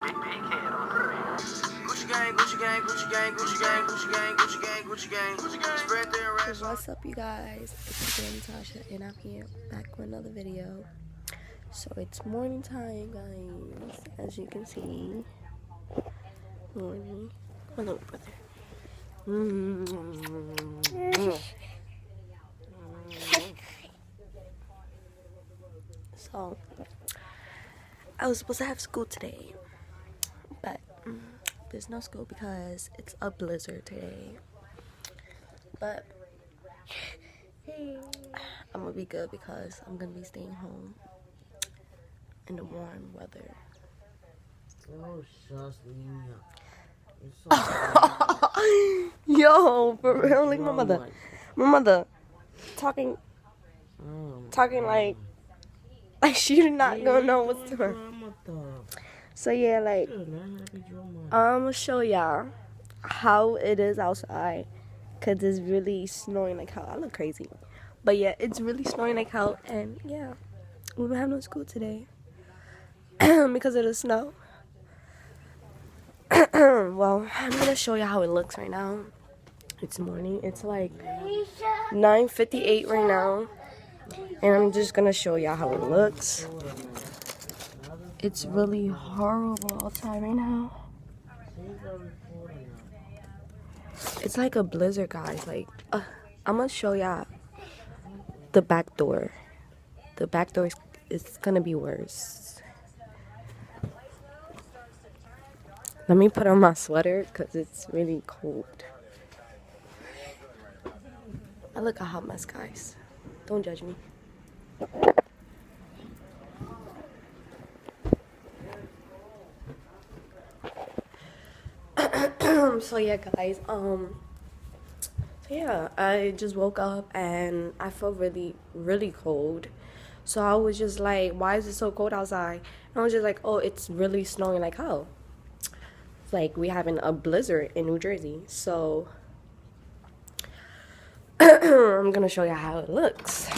What's up, you guys? It's again Natasha, and I'm here back with another video. So it's morning time, guys. As you can see, morning. Hello, brother. So I was supposed to have school today, but there's no school because it's a blizzard today. But I'm gonna be good because I'm gonna be staying home in the warm weather. Oh, shucks, Yo, for real, like my mother talking like she not gonna know what's to her. So yeah, like I'm gonna show y'all how it is outside, cause it's really snowing like hell. I look crazy, but yeah, it's really snowing like hell, and yeah, we don't have no school today because of the snow. Well, I'm gonna show you how it looks right now. It's morning. It's like 9:58 right now, and I'm just gonna show y'all how it looks. It's really horrible outside right now. It's like a blizzard, guys. Like, I'm gonna show y'all the back door. The back door is gonna be worse. Let me put on my sweater because it's really cold. I look a hot mess, guys. Don't judge me. So yeah, guys. Yeah, I just woke up and I felt really, really cold. So I was just like, why is it so cold outside? And I was just like, oh, it's really snowing like hell. It's like we having a blizzard in New Jersey. So I'm gonna show you how it looks.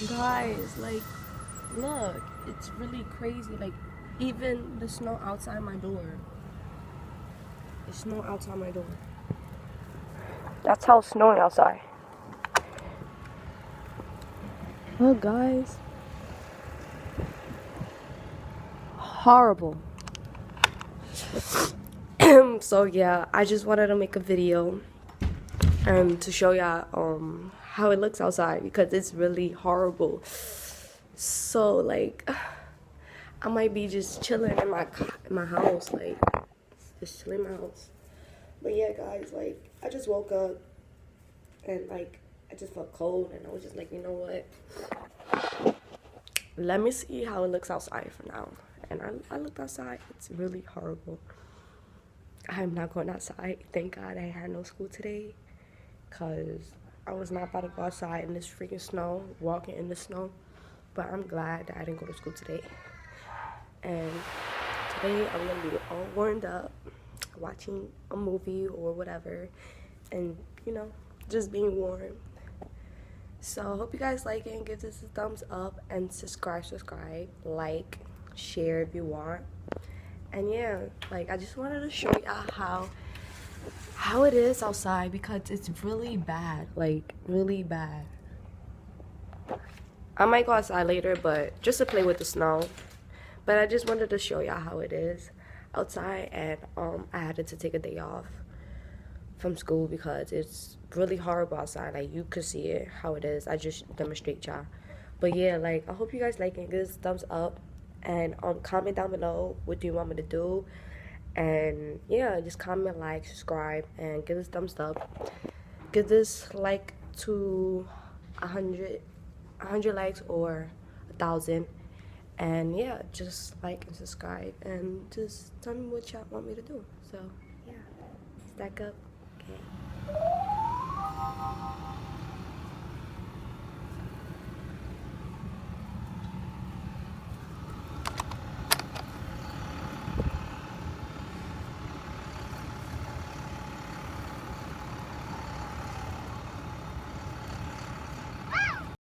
Guys, like, look, it's really crazy. Like, even the snow outside my door. It's snow outside my door. That's how it's snowing outside. Look, guys. Horrible. So yeah, I just wanted to make a video to show y'all how it looks outside because it's really horrible. So like, I might be just chilling in my house, like just chilling in my house. But yeah, guys, like I just woke up and like I just felt cold, and I was just like, you know what? Let me see how it looks outside for now. And I looked outside. It's really horrible. I'm not going outside. Thank God I had no school today, because I was not about to go outside in this freaking snow, walking in the snow. But I'm glad that I didn't go to school today. And today I'm going to be all warmed up, watching a movie or whatever, and, you know, just being warm. So I hope you guys like it and give this a thumbs up, and subscribe, like, share if you want. And yeah, like I just wanted to show y'all how it is outside, because it's really bad, like really bad. I might go outside later, but just to play with the snow. But I just wanted to show y'all how it is outside, and I had to take a day off from school because it's really horrible outside. Like, you could see it how it is. I just demonstrate y'all. But yeah, like I hope you guys like it. Give this a thumbs up, and comment down below what do you want me to do. And yeah, just comment, like, subscribe, and give this thumbs up. Give this like to 100 likes or 1,000. And yeah, just like and subscribe, and just tell me what y'all want me to do. So yeah, stack up. Okay.